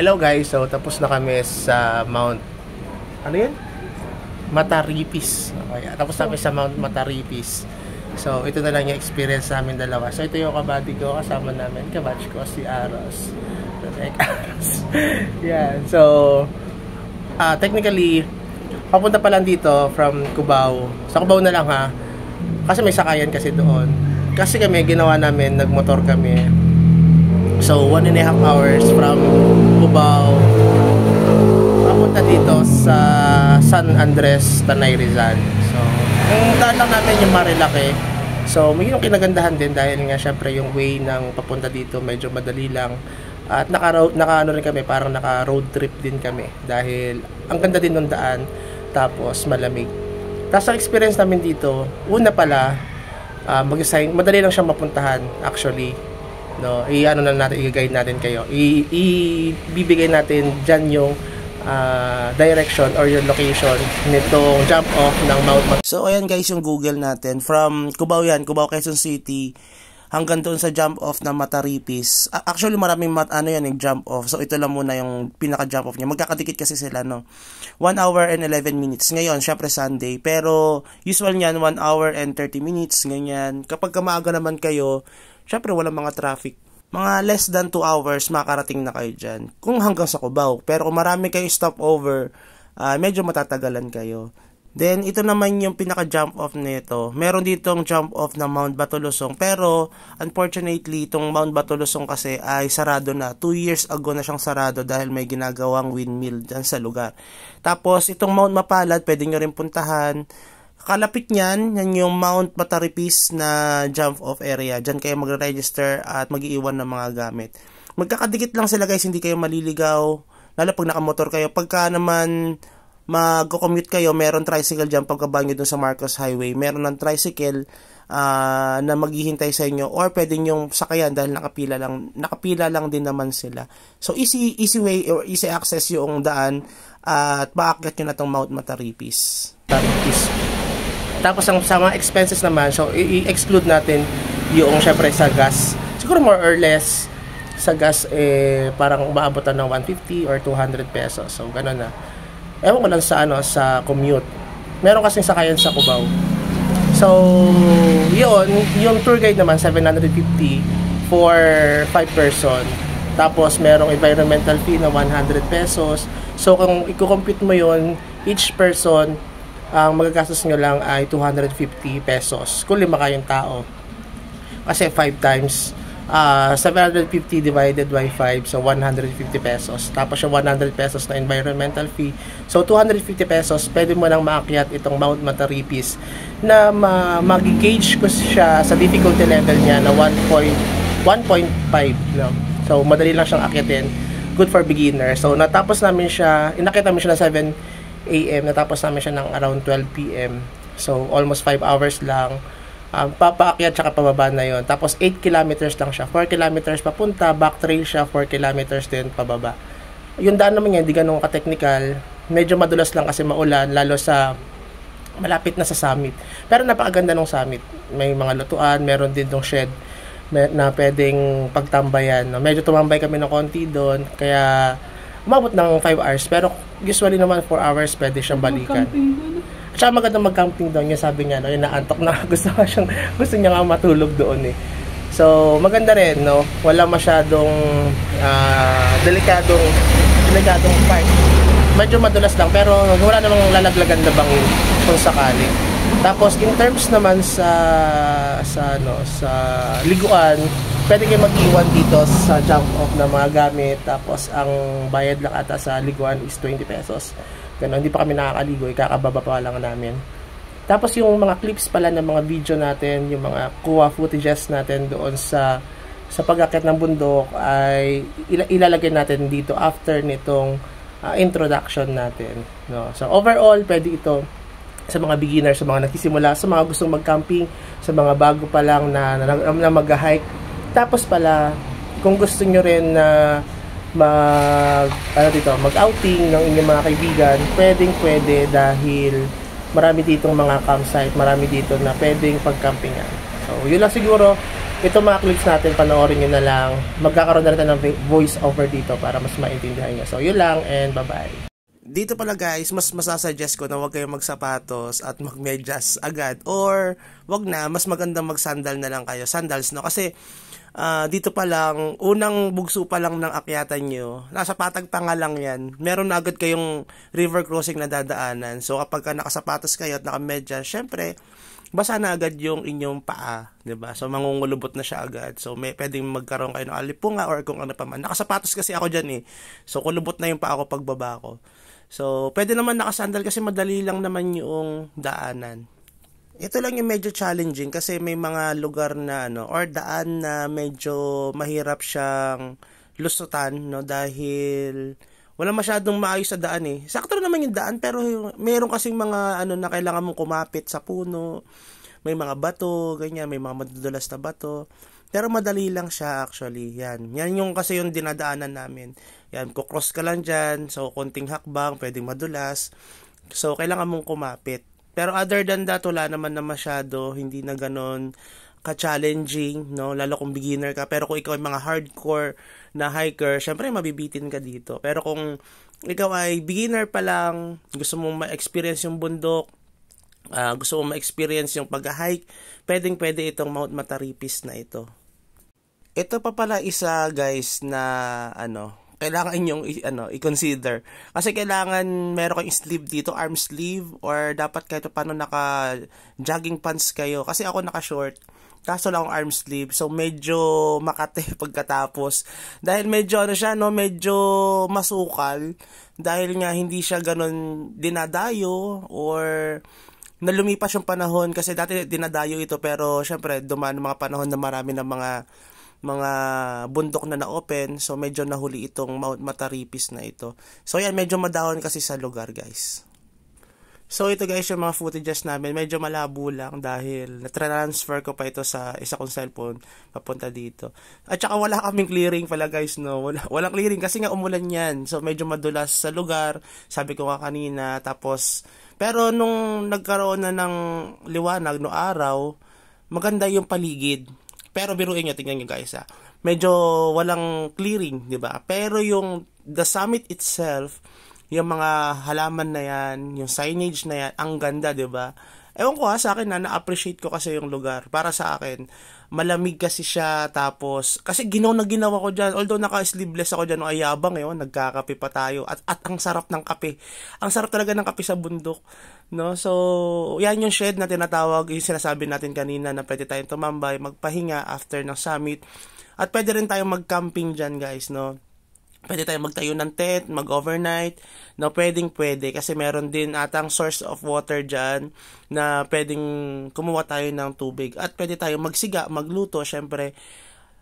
Hello guys, so tapos na kami sa Mount, ano yun? Mataripis. Okay, tapos na kami sa Mount Mataripis. So ito na lang yung experience namin dalawa. So ito yung kabady ko, kasama namin, kabatch ko, si Aros. Yan, so technically, papunta pa lang dito from Cubao. Sa Cubao na lang ha, kasi may sakayan kasi doon. Kasi kami, ginawa namin, nagmotor kami. So 1.5 hours from Cubao papunta dito sa San Andres, Tanay Rizal. So yung daan lang namin yung Marilake. So may yung kinagandahan din dahil nga syempre yung way ng papunta dito medyo madali lang. At naka-ano rin kami, parang naka-road trip din kami dahil ang ganda din ng daan, tapos malamig. Tapos ang experience namin dito, una pala, madali lang siyang mapuntahan actually. No, i-ano na natin, i-guide natin kayo. Ibibigay natin diyan yung direction or yung location nitong jump off ng Mount Mataripis. So ayan guys yung Google natin from Cubao yan, Cubao, Quezon City hanggang doon sa jump off ng Mataripis. Actually maraming yan yung jump off. So ito lang muna yung pinaka jump off niya. Magkakadikit kasi sila, no. 1 hour and 11 minutes. Ngayon, syempre Sunday, pero usual niyan 1 hour and 30 minutes ganyan. Kapag maaga naman kayo, syempre walang mga traffic. Mga less than 2 hours makarating na kayo dyan. Kung hanggang sa Cubao. Pero kung marami kayong stopover, medyo matatagalan kayo. Then, ito naman yung pinaka-jump off nito. Meron ditong jump off ng Mount Batulusong. Pero, unfortunately, itong Mount Batulusong kasi ay sarado na. 2 years ago na siyang sarado dahil may ginagawang windmill dyan sa lugar. Tapos, itong Mount Mapalad, pwede nyo rin puntahan. Kalapit niyan, yan yung Mount Mataripis na jump off area. Diyan kayo magre-register at mag-iiwan ng mga gamit. Magkakadikit lang sila guys, hindi kayo maliligaw. Lalo pag nakamotor kayo. Pagka naman mag-commute kayo, meron tricycle dyan pagkaba nyo dun sa Marcos Highway. Meron ng tricycle na maghihintay sa inyo or pwede nyong sakayan dahil nakapila lang din naman sila. So easy way or easy access yung daan at maakyat nyo na itong Mount Mataripis. Tapos ang sa mga expenses naman, so i-exclude natin yung syempre sa gas. Siguro more or less sa gas parang umaabotan ng 150 or 200 pesos. So gano'n na. Ewan ko lang sa commute. Meron kasing sakayan sa Cubao. So yung tour guide naman 750 for 5 person. Tapos merong environmental fee na 100 pesos. So kung i-compute mo yon, each person ang magagastos nyo lang ay 250 pesos kung 5 kayong tao. Kasi 5 times 750 divided by 5, so 150 pesos. Tapos yung 100 pesos na environmental fee. So 250 pesos, pwede mo nang maakyat itong Mount Mataripis na mag-gauge ko siya sa difficulty level niya na 1.5, no? So madali lang siyang akyatin. Good for beginner. So natapos namin siya, inakit namin siya na 7 AM, natapos namin siya ng around 12 PM. So almost 5 hours lang. Papaakyat tsaka pababa na yon. Tapos 8 kilometers lang siya. 4 kilometers papunta, back trail siya, 4 kilometers din pababa. Yung daan naman yan, hindi ganun ka-technical. Medyo madulas lang kasi maulan, lalo sa malapit na sa summit. Pero napakaganda ng summit. May mga lutuan, meron din tong shed na pwedeng pagtambayan. Medyo tumambay kami ng konti doon, kaya umabot ng 5 hours. Pero usually naman 4 hours pwede siyang balikan. Tsaka maganda mag-camping doon, yung sabi niya, no, yung naantok na, gusto niya nga matulog doon eh. So, maganda rin, no? Wala masyadong delikadong part. Medyo madulas lang, pero wala namang lalaglagan na bangin kung sakali. Tapos, in terms naman sa liguan, pwede kayo mag-iwan dito sa jump off na mga gamit. Tapos, ang bayad lang ata sa liguan is 20 pesos. Ganun, hindi pa kami nakakaligo, kakababa pa lang namin. Tapos yung mga clips pala ng mga video natin, yung mga kuha footages natin doon sa pag-akyat ng bundok ay ilalagay natin dito after nitong introduction natin, no? So overall, pwede ito sa mga beginners, sa mga nagsisimula, sa mga gustong mag-camping, sa mga bago pa lang na mag-hike. Tapos pala, kung gusto nyo rin na mag-outing ng inyong mga kaibigan, pwede dahil marami ditong mga campsite, marami dito na pwedeng pag-campingan. So, yun lang siguro. ito mga clips natin, panoorin nyo na lang. Magkakaroon na rin ng voice over dito para mas maintindihan nyo. So, yun lang and bye-bye. Dito pala guys, mas masasuggest ko na huwag kayong magsapatos at magmedyas agad. Or, wag na, mas magandang magsandal na lang kayo. Sandals, no? Kasi, dito pa lang, unang bugso pa lang ng akyatan nyo, nasa patag pa nga lang yan, meron na agad kayong river crossing na dadaanan. So, kapag ka nakasapatos kayo at nakamedyas, syempre, basa na agad yung inyong paa, 'di ba? So mangungulubot na siya agad. So may pwedeng magkaroon kayo ng alipunga or kung ano pa man. Nakasapatos kasi ako diyan eh. So kulubot na yung paa ko pagbaba ko. So pwede naman nakasandal kasi madali lang naman yung daanan. Ito lang yung medyo challenging kasi may mga lugar na or daan na medyo mahirap siyang lusutan, no, dahil wala masyadong maayos sa daan eh. Sakto naman yung daan pero meron kasing mga na kailangan mong kumapit sa puno. May mga bato, ganyan, may mga madudulas na bato. Pero madali lang siya actually. Yan yung kasi yung dinadaanan namin. Yan, kukross ka lang dyan. So, konting hakbang, pwedeng madulas. So, kailangan mong kumapit. Pero other than that, wala naman na masyado. Hindi na ganon ka-challenging, no? Lalo kung beginner ka. Pero kung ikaw ay mga hardcore na hiker, syempre mabibitin ka dito. Pero kung ikaw ay beginner pa lang, gusto mong ma-experience yung bundok, gusto mong ma-experience yung pag-hike, pwede itong Mount Mataripis na ito. Ito pa pala isa guys na kailangan inyong i-consider. Kasi kailangan meron kayong sleeve dito, arm sleeve, or dapat kahit paano naka jogging pants kayo. Kasi ako naka-short, kaso lang arm sleeve. So medyo makate pagkatapos. Dahil medyo medyo masukal. Dahil nga hindi siya ganun dinadayo or na lumipas yung panahon. Kasi dati dinadayo ito pero syempre dumaan mga panahon na marami ng mga bundok na na-open, so medyo nahuli itong Mount Mataripis na ito. So yan, medyo madahon kasi sa lugar guys. So ito guys yung mga footages namin, medyo malabo lang dahil na-transfer ko pa ito sa isa kong cellphone papunta dito. At saka wala kaming clearing pala guys, no? Walang clearing kasi nga umulan yan. So medyo madulas sa lugar, sabi ko nga kanina. Tapos, pero nung nagkaroon na ng liwanag no araw, maganda yung paligid. Pero biruin nyo, tingnan nyo guys medyo walang clearing, di ba? Pero yung the summit itself, yung mga halaman na yan, yung signage na yan, ang ganda, di ba? Ewan ko sa akin na-appreciate ko kasi yung lugar. Para sa akin, malamig kasi siya, tapos, kasi ginawa ko dyan, although naka-sleeveless ako dyan, ayabang nagkakape pa tayo, at ang sarap ng kape. Ang sarap talaga ng kape sa bundok, no? So, yan yung shed na tinatawag, yung sinasabi natin kanina na pwede tayong tumambay, magpahinga after ng summit, at pwede rin tayong mag-camping dyan guys, no? Pwede tayong magtayo ng tent, mag-overnight, no, pwede kasi meron din atang source of water dyan na pwedeng kumuha tayo ng tubig at pwede tayong magsiga, magluto, syempre.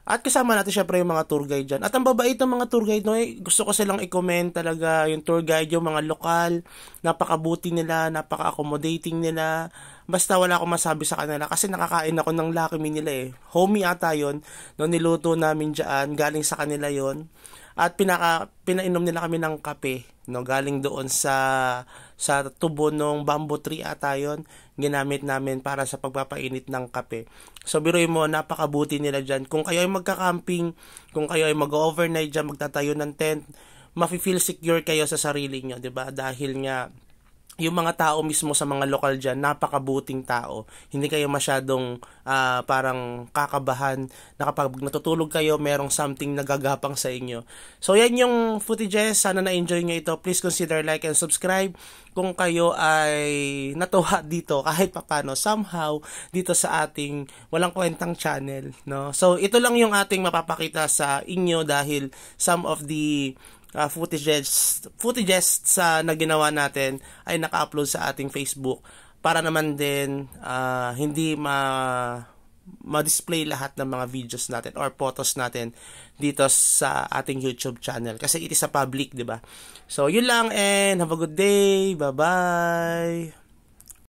At kasama natin syempre yung mga tour guide dyan. At ang babait ng mga tour guide, no, gusto ko silang i-comment talaga yung tour guide, yung mga lokal, napakabuti nila, napaka-accommodating nila. Basta wala akong masabi sa kanila kasi nakakain ako ng Lucky Me nila Homey ata yun, no, niluto namin dyan, galing sa kanila yon. At pinainom nila kami ng kape, no, galing doon sa tubo ng bamboo tree ata yun, ginamit namin para sa pagpapainit ng kape. So biruin mo, napakabuti nila dyan. Kung kayo ay magka-camping, kung kayo ay mag-overnight dyan, magtatayo ng tent, mafe-feel secure kayo sa sarili nyo, 'di ba? Dahil nga yung mga tao mismo sa mga lokal dyan, napakabuting tao. Hindi kayo masyadong parang kakabahan na kapag natutulog kayo, merong something nagagapang sa inyo. So yan yung footages. Sana na-enjoy nyo ito. Please consider like and subscribe kung kayo ay natuwa dito kahit papano, somehow, dito sa ating walang kwentang channel. No? So ito lang yung ating mapapakita sa inyo dahil some of the footages sa na ginawa natin ay naka-upload sa ating Facebook para naman din hindi ma-display lahat ng mga videos natin or photos natin dito sa ating YouTube channel kasi it is a public, 'di ba? So yun lang and have a good day. Bye-bye.